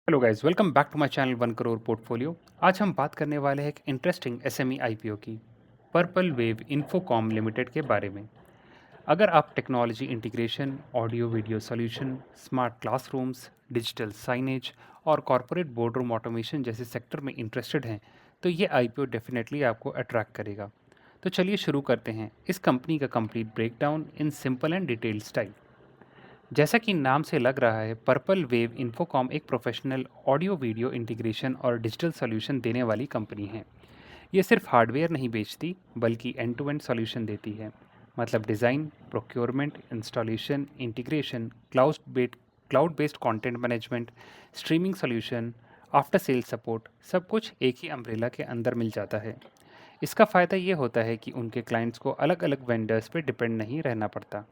Hello guys, welcome back to my channel 1 crore portfolio. आज हम बात करने वाले हैं एक इंटरेस्टिंग एसएमई आईपीओ की, पर्पल वेव इन्फोकॉम लिमिटेड के बारे में। अगर आप technology integration, audio video solution, smart classrooms, digital signage और कॉरपोरेट बोर्डरूम ऑटोमेशन जैसे सेक्टर में इंटरेस्टेड हैं, तो ये आईपीओ डेफिनेटली आपको अट्रैक्ट करेगा। तो चलिए शुरू करते हैं इस कंपनी का complete breakdown in simple and detailed style. जैसा कि नाम से लग रहा है, पर्पल वेव इन्फोकॉम एक प्रोफेशनल ऑडियो वीडियो इंटीग्रेशन और डिजिटल सॉल्यूशन देने वाली कंपनी है। ये सिर्फ हार्डवेयर नहीं बेचती, बल्कि एंड टू एंड सॉल्यूशन देती है। मतलब design, procurement, installation, integration, cloud based content management, streaming solution, after sale support, सब कुछ एक ही अम्ब्रेला के अंदर मिल जाता है। इसका फ़ायदा ये होता है कि उनके क्लाइंट्स को अलग अलग वेंडर्स पे डिपेंड नहीं रहना पड़ता।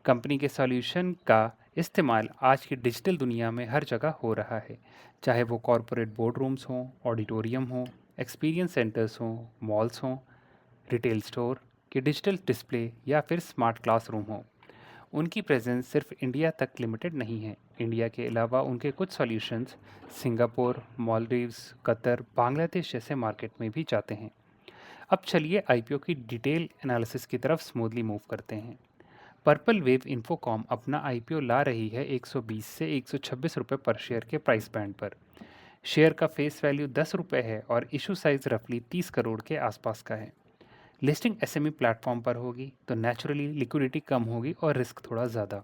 कंपनी के सॉल्यूशन का इस्तेमाल आज की डिजिटल दुनिया में हर जगह हो रहा है, चाहे वो कॉरपोरेट बोर्ड रूम्स हों, ऑडिटोरियम हों, एक्सपीरियंस सेंटर्स हों, मॉल्स हों, रिटेल स्टोर के डिजिटल डिस्प्ले या फिर स्मार्ट क्लासरूम हों। उनकी प्रेजेंस सिर्फ इंडिया तक लिमिटेड नहीं है। इंडिया के अलावा उनके कुछ solutions Singapore, Maldives, Qatar, Bangladesh जैसे मार्केट में भी जाते हैं। अब चलिए आईपीओ की डिटेल एनालिसिस की तरफ स्मूथली मूव करते हैं। पर्पल वेव इन्फोकॉम अपना आईपीओ ला रही है 120 से 126 रुपये पर शेयर के प्राइस बैंड पर। शेयर का फेस वैल्यू 10 रुपये है और इशू साइज रफली 30 करोड़ के आसपास का है। लिस्टिंग एसएमई प्लेटफॉर्म पर होगी तो नेचुरली लिक्विडिटी कम होगी और रिस्क थोड़ा ज़्यादा,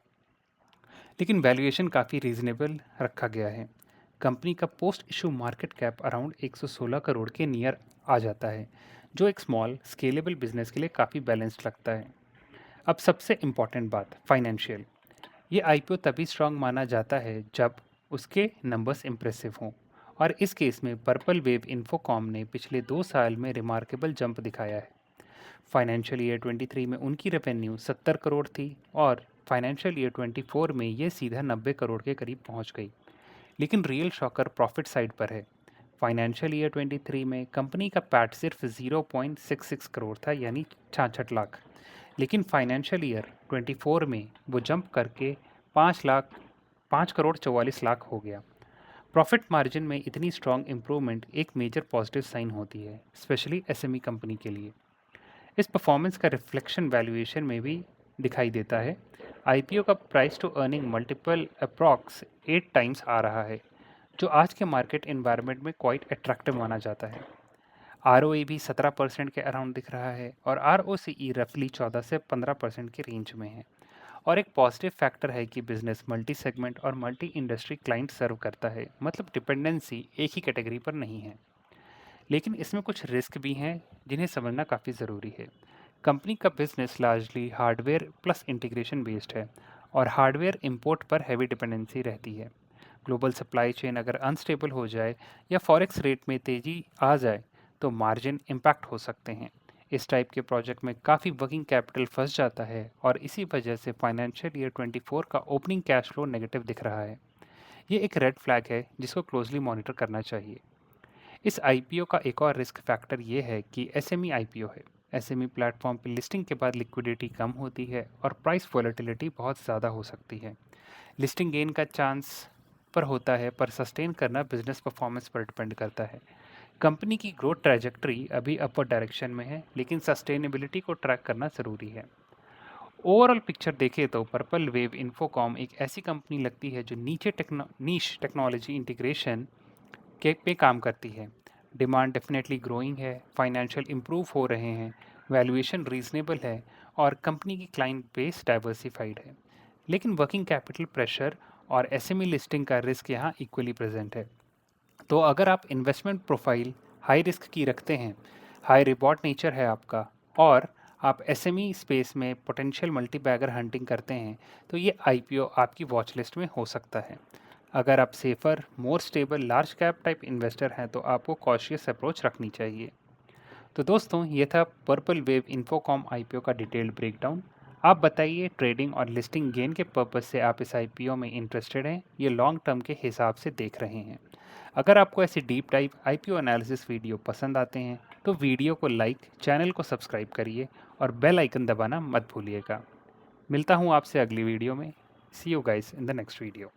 लेकिन वैल्यूएशन काफ़ी रीजनेबल रखा गया है। कंपनी का post issue market cap around 116 crore के नियर आ जाता है, जो एक स्मॉल स्केलेबल बिजनेस के लिए काफ़ी बैलेंस्ड लगता है। अब सबसे इम्पॉर्टेंट बात, फाइनेंशियल। ये आईपीओ तभी स्ट्रांग माना जाता है जब उसके नंबर्स इम्प्रेसिव हों, और इस केस में पर्पल वेव इन्फोकॉम ने पिछले 2 साल में रिमार्केबल जंप दिखाया है। फाइनेंशियल ईयर 23 में उनकी रेवेन्यू 70 करोड़ थी और फाइनेंशियल ईयर 24 में ये सीधा 90 करोड़ के करीब पहुंच गई। लेकिन रियल शॉकर प्रॉफिट साइड पर है। फाइनेंशियल ईयर 23 में कंपनी का पैट सिर्फ 0.66 करोड़ था, यानी 66 लाख। लेकिन फाइनेंशियल ईयर 24 में वो जंप करके 5 करोड़ 44 लाख हो गया। प्रॉफिट मार्जिन में इतनी स्ट्रॉन्ग इंप्रूवमेंट एक मेजर पॉजिटिव साइन होती है, स्पेशली एसएमई कंपनी के लिए। इस परफॉर्मेंस का रिफ्लेक्शन वैल्यूएशन में भी दिखाई देता है। आईपीओ का price to earning multiple approx 8 times आ रहा है, जो आज के मार्केट एनवायरनमेंट में क्वाइट अट्रैक्टिव माना जाता है। आरओई भी 17% के अराउंड दिख रहा है और आरओसीई रफली 14 से 15% के रेंज में है। और एक पॉजिटिव फैक्टर है कि बिजनेस मल्टी सेगमेंट और मल्टी इंडस्ट्री क्लाइंट सर्व करता है, मतलब डिपेंडेंसी एक ही कैटेगरी पर नहीं है। लेकिन इसमें कुछ रिस्क भी हैं जिन्हें समझना काफ़ी ज़रूरी है। कंपनी का business largely hardware plus integration based है और हार्डवेयर इंपोर्ट पर हैवी डिपेंडेंसी रहती है। ग्लोबल सप्लाई चेन अगर अनस्टेबल हो जाए या फॉरेक्स रेट में तेज़ी आ जाए तो मार्जिन इम्पैक्ट हो सकते हैं। इस टाइप के प्रोजेक्ट में काफ़ी वर्किंग कैपिटल फंस जाता है और इसी वजह से फाइनेंशियल ईयर 24 का ओपनिंग कैश फ्लो नेगेटिव दिख रहा है। ये एक रेड फ्लैग है जिसको क्लोजली मॉनिटर करना चाहिए। इस आईपीओ का एक और रिस्क फैक्टर ये है कि एसएमई आईपीओ है। एसएमई प्लेटफॉर्म पर लिस्टिंग के बाद लिक्विडिटी कम होती है और प्राइस वॉलेटिलिटी बहुत ज़्यादा हो सकती है। लिस्टिंग गेन का चांस पर होता है, पर सस्टेन करना बिजनेस परफॉर्मेंस पर डिपेंड करता है। कंपनी की ग्रोथ ट्रैजेक्टरी अभी अपर डायरेक्शन में है, लेकिन सस्टेनेबिलिटी को ट्रैक करना ज़रूरी है। ओवरऑल पिक्चर देखें तो पर्पल वेव इन्फोकॉम एक ऐसी कंपनी लगती है जो नीश टेक्नोलॉजी इंटीग्रेशन के पे काम करती है। डिमांड डेफिनेटली ग्रोइंग है, फाइनेंशियल इंप्रूव हो रहे हैं, वैल्यूएशन रीजनेबल है और कंपनी की क्लाइंट बेस डाइवर्सिफाइड है। लेकिन वर्किंग कैपिटल प्रेशर और एसएमई लिस्टिंग का रिस्क यहाँ इक्वली प्रेजेंट है। तो अगर आप इन्वेस्टमेंट प्रोफाइल हाई रिस्क की रखते हैं, हाई रिवॉर्ड नेचर है आपका, और आप एसएमई स्पेस में पोटेंशियल मल्टीबैगर हंटिंग करते हैं, तो ये आईपीओ आपकी वॉच लिस्ट में हो सकता है। अगर आप safer, more stable large cap type investor हैं तो आपको कॉशियस अप्रोच रखनी चाहिए। तो दोस्तों, ये था पर्पल वेव इन्फोकॉम आईपीओ का डिटेल्ड ब्रेकडाउन। आप बताइए, ट्रेडिंग और लिस्टिंग गेन के पर्पस से आप इस आईपीओ में इंटरेस्टेड हैं, ये लॉन्ग टर्म के हिसाब से देख रहे हैं? अगर आपको ऐसी deep dive IPO analysis video पसंद आते हैं तो वीडियो को लाइक, चैनल को सब्सक्राइब करिए और बेल आइकन दबाना मत भूलिएगा। मिलता हूँ आपसे अगली वीडियो में। See you guys in the next video.